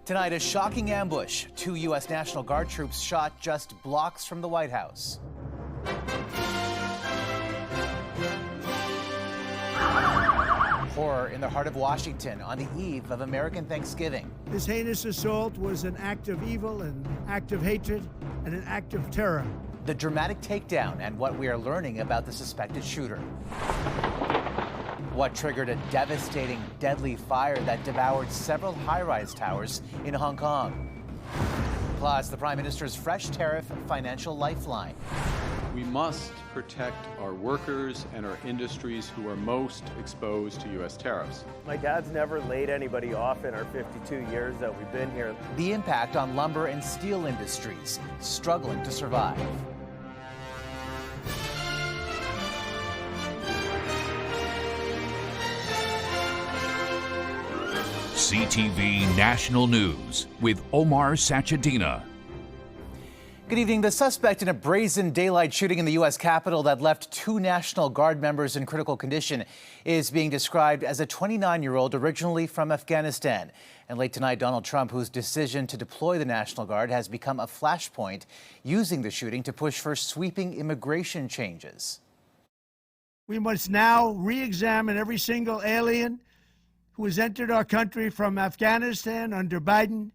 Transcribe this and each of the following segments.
Tonight, a shocking ambush. 2 U.S. National Guard troops shot just blocks from the White House. Horror in the heart of Washington on the eve of American Thanksgiving. This heinous assault was an act of evil, an act of hatred, and an act of terror. The dramatic takedown and what we are learning about the suspected shooter. What triggered a devastating, deadly fire that devoured several high-rise towers in Hong Kong. Plus, the Prime Minister's fresh tariff financial lifeline. We must protect our workers and our industries who are most exposed to U.S. tariffs. My dad's never laid anybody off in our 52 years that we've been here. The impact on lumber and steel industries struggling to survive. CTV National News with Omar Sachedina. Good evening. The suspect in a brazen daylight shooting in the U.S. Capitol that left 2 National Guard members in critical condition is being described as a 29-year-old originally from Afghanistan. And late tonight, Donald Trump, whose decision to deploy the National Guard has become a flashpoint, using the shooting to push for sweeping immigration changes. We must now re-examine every single alien who has entered our country from Afghanistan under Biden,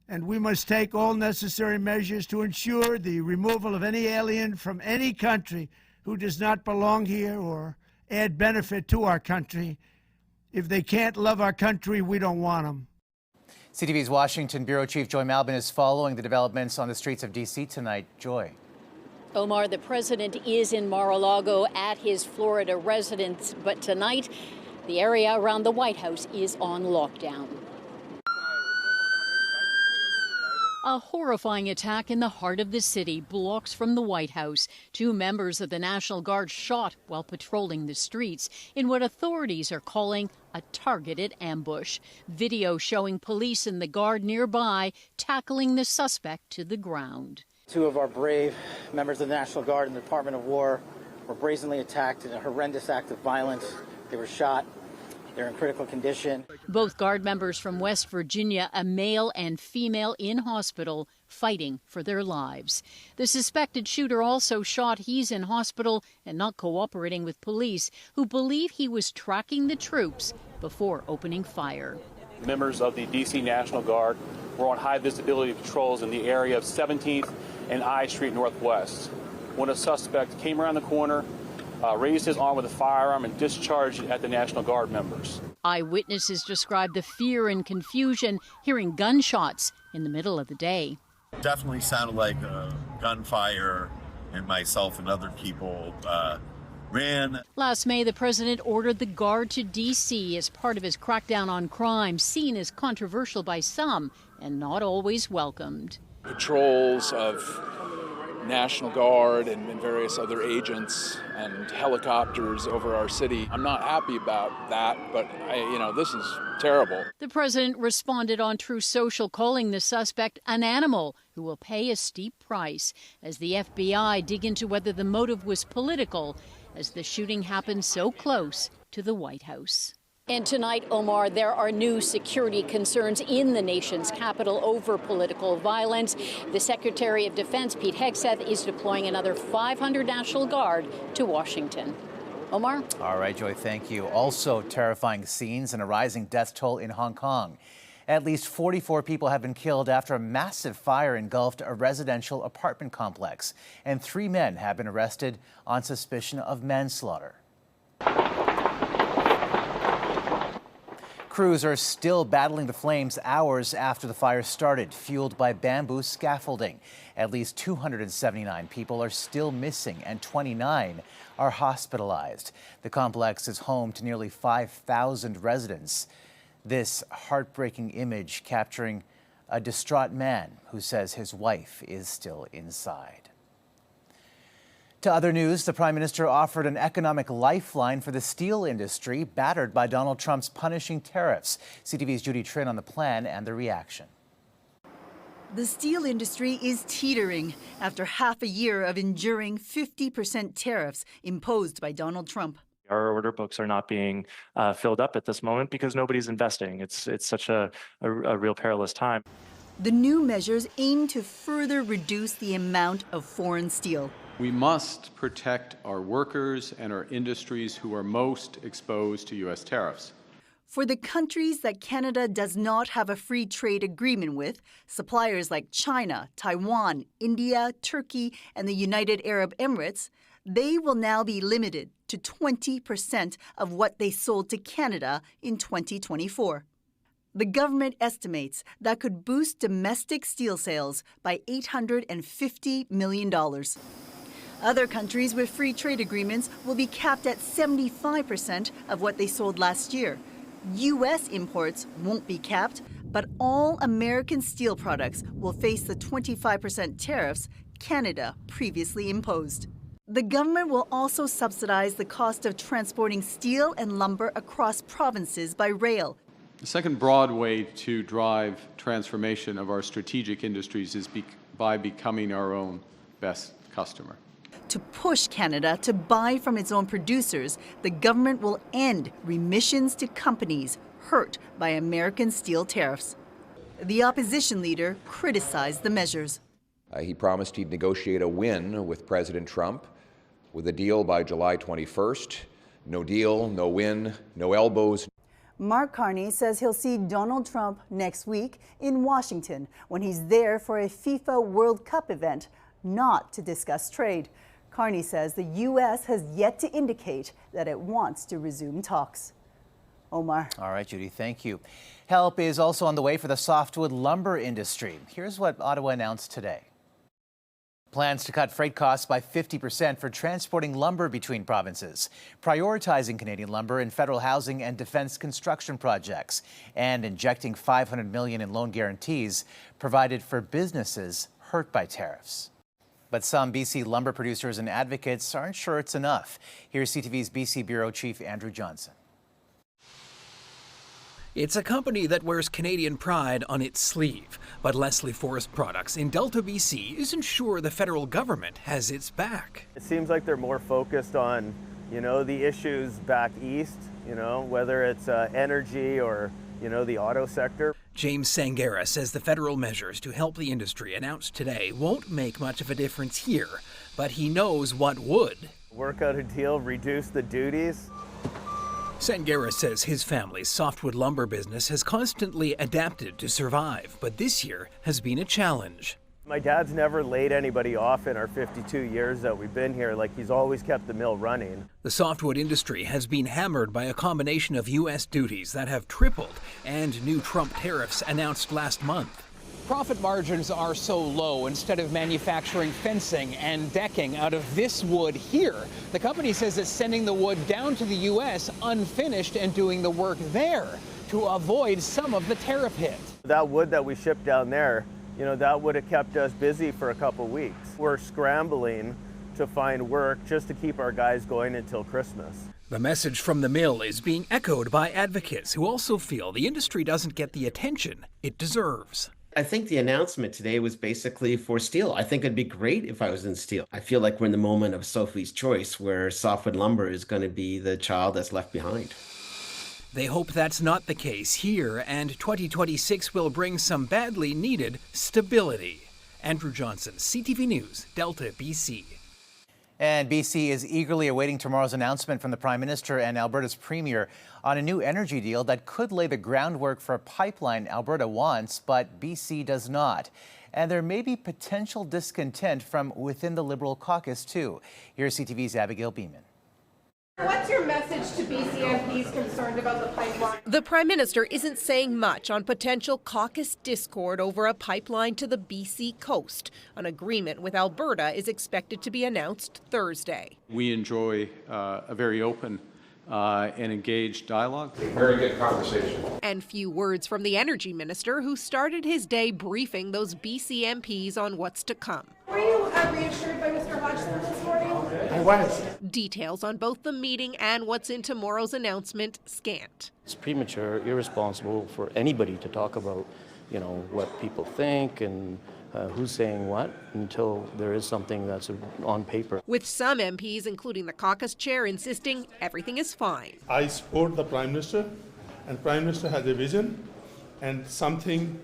and we must take all necessary measures to ensure the removal of any alien from any country who does not belong here or add benefit to our country. If they can't love our country, we don't want them. CTV's Washington Bureau Chief Joy Malbon is following the developments on the streets of D.C. tonight. Joy. Omar, the president is in Mar-a-Lago at his Florida residence, but tonight the area around the White House is on lockdown. A horrifying attack in the heart of the city, blocks from the White House. 2 members of the National Guard shot while patrolling the streets in what authorities are calling a targeted ambush. Video showing police and the Guard nearby tackling the suspect to the ground. 2 of our brave members of the National Guard and the Department of War were brazenly attacked in a horrendous act of violence. They were shot. They're in critical condition. Both Guard members from West Virginia, a male and female, in hospital fighting for their lives. The suspected shooter also shot. He's in hospital and not cooperating with police, who believe he was tracking the troops before opening fire. Members of the D.C. National Guard were on high visibility patrols in the area of 17th and I Street Northwest when a suspect came around the corner, raised his arm with a firearm and discharged it at the National Guard members. Eyewitnesses described the fear and confusion hearing gunshots in the middle of the day. Definitely sounded like gunfire, and myself and other people ran. Last May, the president ordered the Guard to D.C. as part of his crackdown on crime, seen as controversial by some and not always welcomed. Patrols of National Guard and various other agents and helicopters over our city. I'm not happy about that, but this is terrible. The president responded on Truth Social, calling the suspect an animal who will pay a steep price, as the FBI dig into whether the motive was political, as the shooting happened so close to the White House. And tonight, Omar, there are new security concerns in the nation's capital over political violence. The Secretary of Defense, Pete Hegseth, is deploying another 500 National Guard to Washington. Omar? All right, Joy, thank you. Also terrifying scenes and a rising death toll in Hong Kong. At least 44 people have been killed after a massive fire engulfed a residential apartment complex, and 3 men have been arrested on suspicion of manslaughter. Crews are still battling the flames hours after the fire started, fueled by bamboo scaffolding. At least 279 people are still missing and 29 are hospitalized. The complex is home to nearly 5,000 residents. This heartbreaking image capturing a distraught man who says his wife is still inside. To other news, the Prime Minister offered an economic lifeline for the steel industry battered by Donald Trump's punishing tariffs. CTV's Judy Trinh on the plan and the reaction. The steel industry is teetering after half a year of enduring 50% tariffs imposed by Donald Trump. Our order books are not being filled up at this moment because nobody's investing. It's such a real perilous time. The new measures aim to further reduce the amount of foreign steel. We must protect our workers and our industries who are most exposed to U.S. tariffs. For the countries that Canada does not have a free trade agreement with, suppliers like China, Taiwan, India, Turkey, and the United Arab Emirates, they will now be limited to 20% of what they sold to Canada in 2024. The government estimates that could boost domestic steel sales by $850 million. Other countries with free trade agreements will be capped at 75% of what they sold last year. U.S. imports won't be capped, but all American steel products will face the 25% tariffs Canada previously imposed. The government will also subsidize the cost of transporting steel and lumber across provinces by rail. The second broad way to drive transformation of our strategic industries is by becoming our own best customer. To push Canada to buy from its own producers, the government will end remissions to companies hurt by American steel tariffs. The opposition leader criticized the measures. He promised he'd negotiate a win with President Trump, with a deal by July 21st. No deal, no win, no elbows. Mark Carney says he'll see Donald Trump next week in Washington when he's there for a FIFA World Cup event, not to discuss trade. Carney says the U.S. has yet to indicate that it wants to resume talks. Omar. All right, Judy, thank you. Help is also on the way for the softwood lumber industry. Here's what Ottawa announced today. Plans to cut freight costs by 50% for transporting lumber between provinces, prioritizing Canadian lumber in federal housing and defense construction projects, and injecting $500 million in loan guarantees provided for businesses hurt by tariffs. But some BC lumber producers and advocates aren't sure it's enough. Here's CTV's BC Bureau Chief Andrew Johnson. It's a company that wears Canadian pride on its sleeve, but Leslie Forest Products in Delta, BC isn't sure the federal government has its back. It seems like they're more focused on, the issues back east, whether it's energy or, the auto sector. James Sangera says the federal measures to help the industry announced today won't make much of a difference here, but he knows what would. Work out a deal, reduce the duties. Sangera says his family's softwood lumber business has constantly adapted to survive, but this year has been a challenge. My dad's never laid anybody off in our 52 years that we've been here. He's always kept the mill running. The softwood industry has been hammered by a combination of U.S. duties that have tripled and new Trump tariffs announced last month. Profit margins are so low. Instead of manufacturing fencing and decking out of this wood here, the company says it's sending the wood down to the U.S. unfinished and doing the work there to avoid some of the tariff hit. That wood that we shipped down there, that would have kept us busy for a couple weeks. We're scrambling to find work just to keep our guys going until Christmas. The message from the mill is being echoed by advocates who also feel the industry doesn't get the attention it deserves. I think the announcement today was basically for steel. I think it'd be great if I was in steel. I feel like we're in the moment of Sophie's choice where softwood lumber is going to be the child that's left behind. They hope that's not the case here, and 2026 will bring some badly needed stability. Andrew Johnson, CTV News, Delta, BC. And BC is eagerly awaiting tomorrow's announcement from the Prime Minister and Alberta's Premier on a new energy deal that could lay the groundwork for a pipeline Alberta wants, but BC does not. And there may be potential discontent from within the Liberal caucus, too. Here's CTV's Abigail Beeman. What's your message to BC MPs concerned about the pipeline? The Prime Minister isn't saying much on potential caucus discord over a pipeline to the BC coast. An agreement with Alberta is expected to be announced Thursday. We enjoy a very open and engaged dialogue. Very good conversation. And few words from the Energy Minister, who started his day briefing those BC MPs on what's to come. Were you reassured by Mr. Hodgson this morning? I was. Details on both the meeting and what's in tomorrow's announcement scant. It's premature, irresponsible for anybody to talk about what people think and who's saying what until there is something that's on paper. With some MPs, including the caucus chair, insisting everything is fine. I support the Prime Minister, and Prime Minister has a vision, and something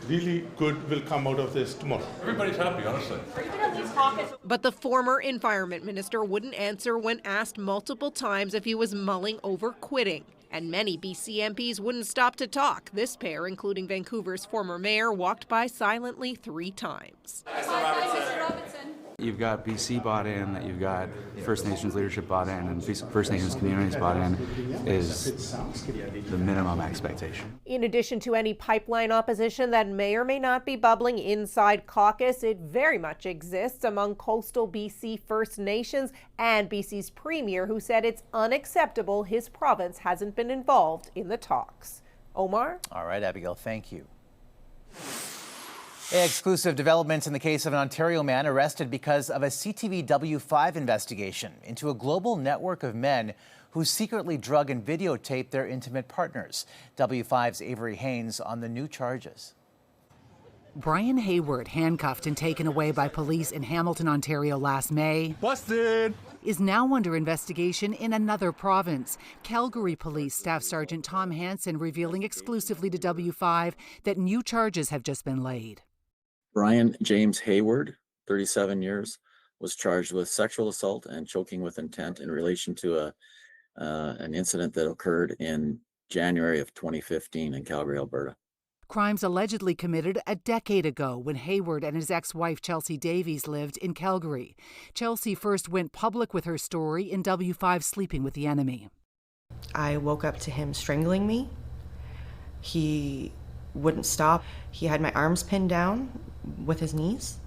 really good will come out of this tomorrow. Everybody's happy, honestly. But the former environment minister wouldn't answer when asked multiple times if he was mulling over quitting. And many BC MPs wouldn't stop to talk. This pair, including Vancouver's former mayor, walked by silently 3 times. You've got BC bought in, you've got First Nations leadership bought in, and First Nations communities bought in is the minimum expectation. In addition to any pipeline opposition that may or may not be bubbling inside caucus, it very much exists among coastal BC First Nations and BC's premier, who said it's unacceptable his province hasn't been involved in the talks. Omar? All right, Abigail, thank you. Exclusive developments in the case of an Ontario man arrested because of a CTV W5 investigation into a global network of men who secretly drug and videotape their intimate partners. W5's Avery Haynes on the new charges. Brian Hayward, handcuffed and taken away by police in Hamilton, Ontario last May, busted, is now under investigation in another province. Calgary Police Staff Sergeant Tom Hansen revealing exclusively to W5 that new charges have just been laid. Brian James Hayward, 37 years, was charged with sexual assault and choking with intent in relation to an incident that occurred in January of 2015 in Calgary, Alberta. Crimes allegedly committed a decade ago when Hayward and his ex-wife Chelsea Davies lived in Calgary. Chelsea first went public with her story in W5 Sleeping with the Enemy. I woke up to him strangling me. He wouldn't stop. He had my arms pinned down with his knees.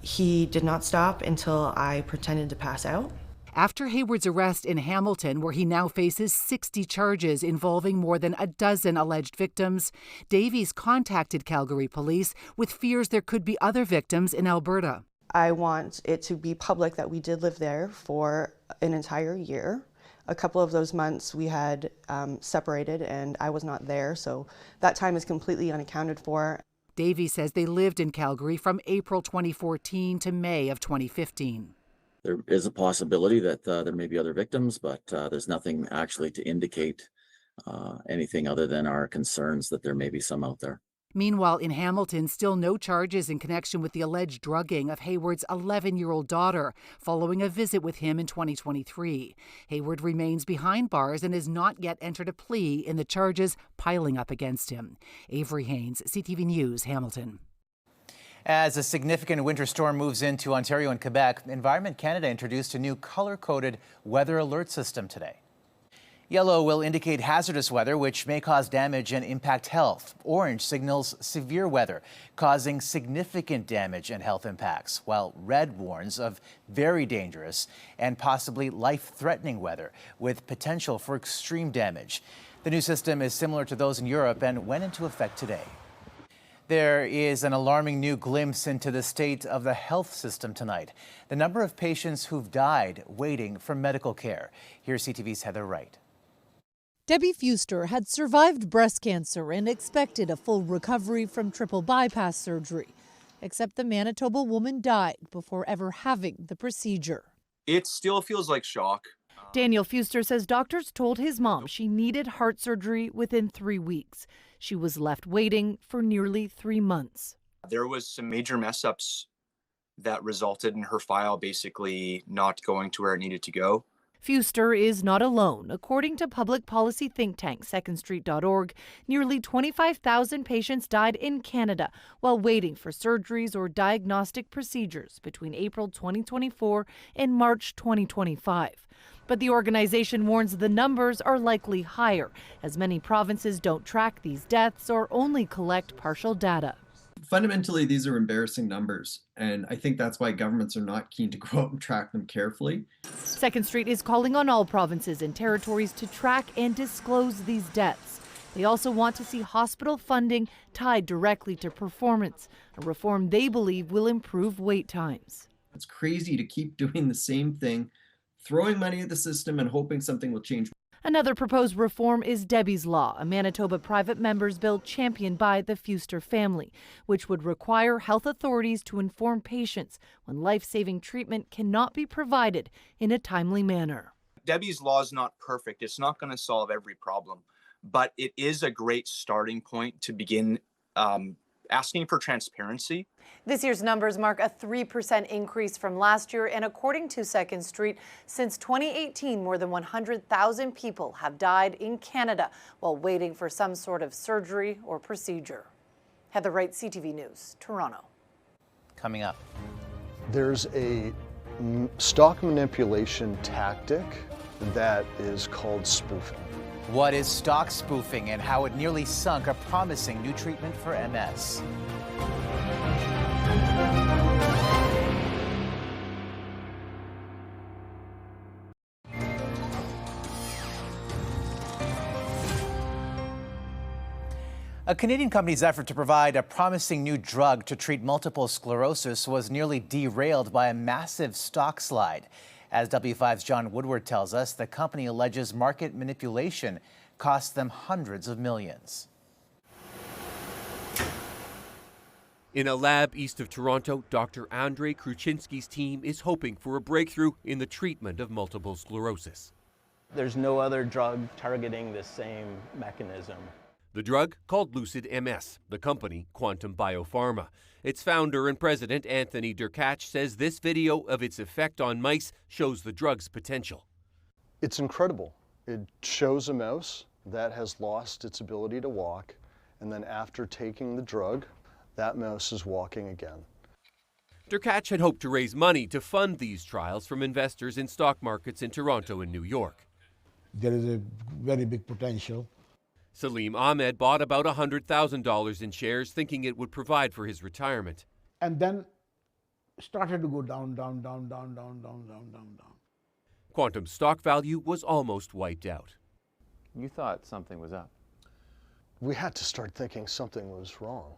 He did not stop until I pretended to pass out. After Hayward's arrest in Hamilton, where he now faces 60 charges involving more than a dozen alleged victims, Davies contacted Calgary Police with fears there could be other victims in Alberta. I want it to be public that we did live there for an entire year. A couple of those months we had separated and I was not there, so that time is completely unaccounted for. Davies says they lived in Calgary from April 2014 to May of 2015. There is a possibility that there may be other victims, but there's nothing actually to indicate anything other than our concerns that there may be some out there. Meanwhile, in Hamilton, still no charges in connection with the alleged drugging of Hayward's 11-year-old daughter following a visit with him in 2023. Hayward remains behind bars and has not yet entered a plea in the charges piling up against him. Avery Haynes, CTV News, Hamilton. As a significant winter storm moves into Ontario and Quebec, Environment Canada introduced a new color-coded weather alert system today. Yellow will indicate hazardous weather, which may cause damage and impact health. Orange signals severe weather, causing significant damage and health impacts, while red warns of very dangerous and possibly life-threatening weather with potential for extreme damage. The new system is similar to those in Europe and went into effect today. There is an alarming new glimpse into the state of the health system tonight. The number of patients who've died waiting for medical care. Here's CTV's Heather Wright. Debbie Fuster had survived breast cancer and expected a full recovery from triple bypass surgery. Except the Manitoba woman died before ever having the procedure. It still feels like shock. Daniel Fuster says doctors told his mom she needed heart surgery within 3 weeks. She was left waiting for nearly 3 months. There was some major mess ups that resulted in her file basically not going to where it needed to go. Fuster is not alone. According to public policy think tank secondstreet.org, nearly 25,000 patients died in Canada while waiting for surgeries or diagnostic procedures between April 2024 and March 2025. But the organization warns the numbers are likely higher, as many provinces don't track these deaths or only collect partial data. Fundamentally, these are embarrassing numbers, and I think that's why governments are not keen to go out and track them carefully. Second Street is calling on all provinces and territories to track and disclose these deaths. They also want to see hospital funding tied directly to performance, a reform they believe will improve wait times. It's crazy to keep doing the same thing, throwing money at the system and hoping something will change. Another proposed reform is Debbie's Law, a Manitoba private member's bill championed by the Fuster family, which would require health authorities to inform patients when life-saving treatment cannot be provided in a timely manner. Debbie's Law is not perfect. It's not going to solve every problem, but it is a great starting point to begin asking for transparency. This year's numbers mark a 3% increase from last year, and according to Second Street, since 2018, more than 100,000 people have died in Canada while waiting for some sort of surgery or procedure. Heather Wright, CTV News, Toronto. Coming up. There's a stock manipulation tactic that is called spoofing. What is stock spoofing and how it nearly sunk a promising new treatment for MS? A Canadian company's effort to provide a promising new drug to treat multiple sclerosis was nearly derailed by a massive stock slide. As W5's John Woodward tells us, the company alleges market manipulation cost them hundreds of millions. In a lab east of Toronto, Dr. Andrei Kruchinski's team is hoping for a breakthrough in the treatment of multiple sclerosis. There's no other drug targeting the same mechanism. The drug, called Lucid MS, the company, Quantum Biopharma. Its founder and president, Anthony Derkach, says this video of its effect on mice shows the drug's potential. It's incredible. It shows a mouse that has lost its ability to walk, and then after taking the drug, that mouse is walking again. Derkach had hoped to raise money to fund these trials from investors in stock markets in Toronto and New York. There is a very big potential. Salim Ahmed bought about $100,000 in shares, thinking it would provide for his retirement. And then started to go down. Quantum's stock value was almost wiped out. You thought something was up. We had to start thinking something was wrong.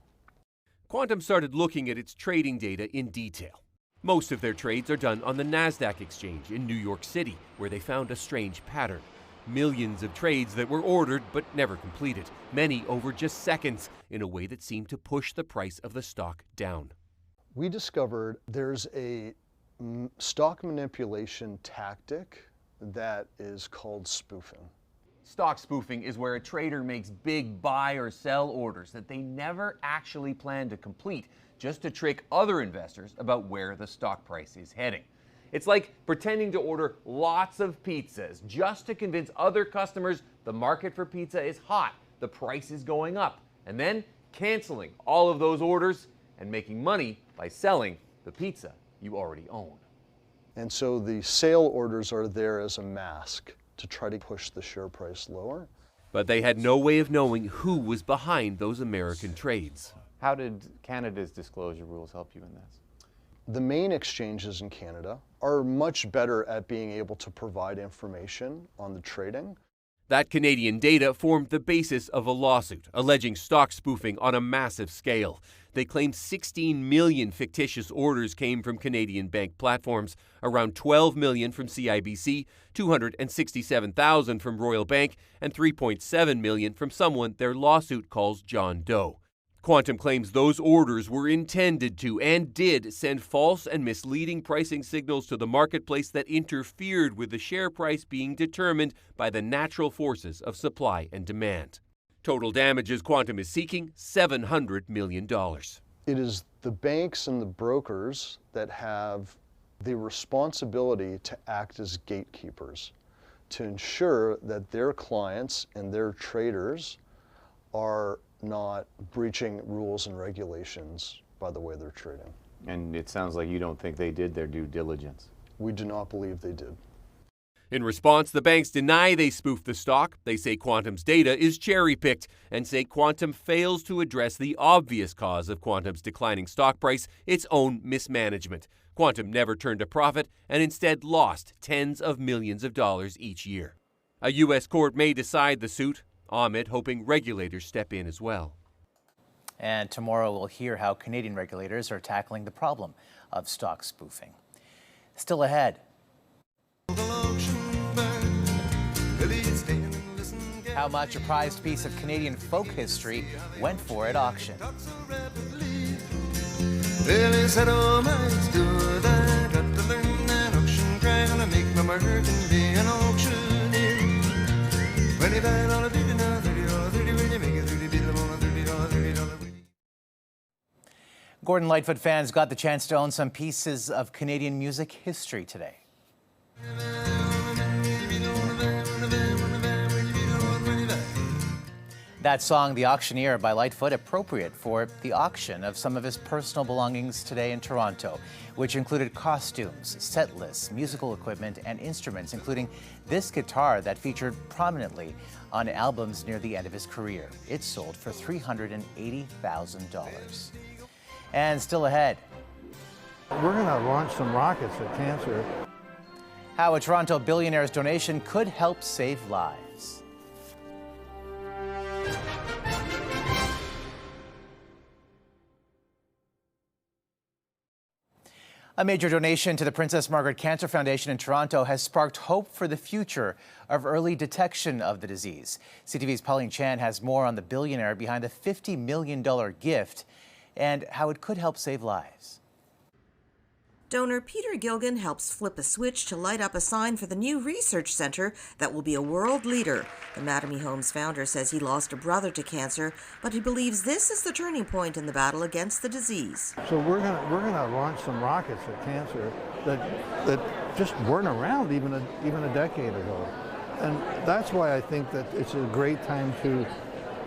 Quantum started looking at its trading data in detail. Most of their trades are done on the NASDAQ exchange in New York City, where they found a strange pattern. Millions of trades that were ordered but never completed, many over just seconds, in a way that seemed to push the price of the stock down. We discovered there's a stock manipulation tactic that is called spoofing. Stock spoofing is where a trader makes big buy or sell orders that they never actually plan to complete, just to trick other investors about where the stock price is heading. It's like pretending to order lots of pizzas just to convince other customers the market for pizza is hot, the price is going up, and then canceling all of those orders and making money by selling the pizza you already own. And so the sale orders are there as a mask to try to push the share price lower. But they had no way of knowing who was behind those American trades. How did Canada's disclosure rules help you in this? The main exchanges in Canada are much better at being able to provide information on the trading. That Canadian data formed the basis of a lawsuit alleging stock spoofing on a massive scale. They claimed 16 million fictitious orders came from Canadian bank platforms, around 12 million from CIBC, 267,000 from Royal Bank, and 3.7 million from someone their lawsuit calls John Doe. Quantum claims those orders were intended to and did send false and misleading pricing signals to the marketplace that interfered with the share price being determined by the natural forces of supply and demand. Total damages Quantum is seeking $700 million. It is the banks and the brokers that have the responsibility to act as gatekeepers, to ensure that their clients and their traders are not breaching rules and regulations by the way they're trading. And it sounds like you don't think they did their due diligence. We do not believe they did. In response, the banks deny they spoofed the stock. They say Quantum's data is cherry-picked and say Quantum fails to address the obvious cause of Quantum's declining stock price, its own mismanagement. Quantum never turned a profit and instead lost tens of millions of dollars each year. A U.S. court may decide the suit. Ahmed hoping regulators step in as well. And tomorrow we'll hear how Canadian regulators are tackling the problem of stock spoofing. Still ahead. Billy, it's How much a prized piece of Canadian folk history went for at auction. Well, he said, oh, my, it's good. I got to learn that auction cry. Gonna make my mark and be an auctioneer. $25 $50, $30, $30, when you make it 30 beat them on a $30, $30. Gordon Lightfoot fans got the chance to own some pieces of Canadian music history today. That song, The Auctioneer by Lightfoot, appropriate for the auction of some of his personal belongings today in Toronto, which included costumes, set lists, musical equipment, and instruments, including this guitar that featured prominently on albums near the end of his career. It sold for $380,000. And still ahead. We're going to launch some rockets at cancer. How a Toronto billionaire's donation could help save lives. A major donation to the Princess Margaret Cancer Foundation in Toronto has sparked hope for the future of early detection of the disease. CTV's Pauline Chan has more on the billionaire behind the $50 million gift and how it could help save lives. Donor Peter Gilgan helps flip a switch to light up a sign for the new research center that will be a world leader. The Mattamy Homes founder says he lost a brother to cancer, but he believes this is the turning point in the battle against the disease. So we're gonna launch some rockets at cancer that just weren't around even a decade ago, and that's why I think that it's a great time to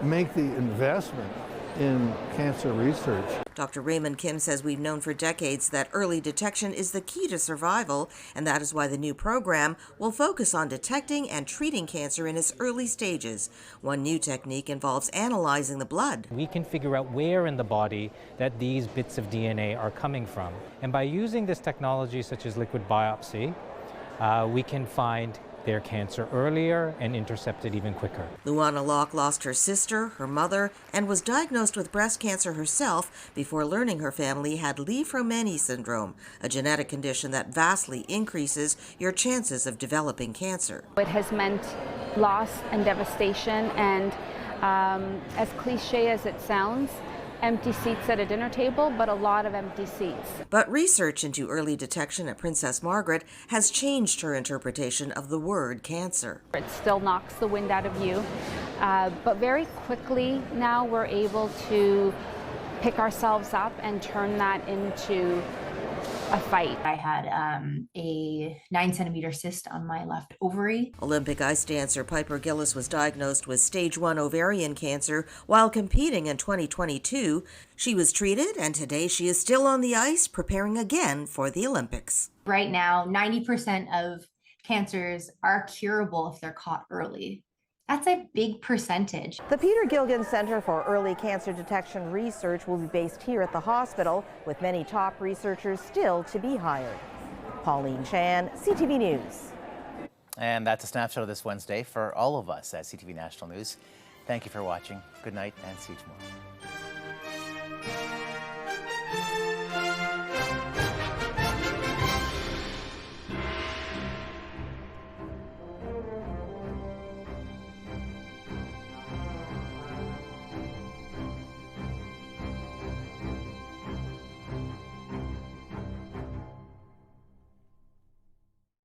make the investment in cancer research. Dr. Raymond Kim says we've known for decades that early detection is the key to survival, and that is why the new program will focus on detecting and treating cancer in its early stages. One new technique involves analyzing the blood. We can figure out where in the body that these bits of DNA are coming from. And by using this technology such as liquid biopsy, we can find their cancer earlier and intercept it even quicker. Luana Locke lost her sister, her mother, and was diagnosed with breast cancer herself before learning her family had Li-Fraumeni syndrome, a genetic condition that vastly increases your chances of developing cancer. It has meant loss and devastation, and as cliche as it sounds, empty seats at a dinner table, but a lot of empty seats. But research into early detection at Princess Margaret has changed her interpretation of the word cancer. It still knocks the wind out of you, but very quickly now we're able to pick ourselves up and turn that into a fight. I had a 9-centimeter cyst on my left ovary. Olympic ice dancer Piper Gillis was diagnosed with stage 1 ovarian cancer while competing in 2022. She was treated, and today she is still on the ice preparing again for the Olympics. Right now, 90% of cancers are curable if they're caught early. That's a big percentage. The Peter Gilgan Center for Early Cancer Detection Research will be based here at the hospital, with many top researchers still to be hired. Pauline Chan, CTV News. And that's a snapshot of this Wednesday for all of us at CTV National News. Thank you for watching. Good night and see you tomorrow.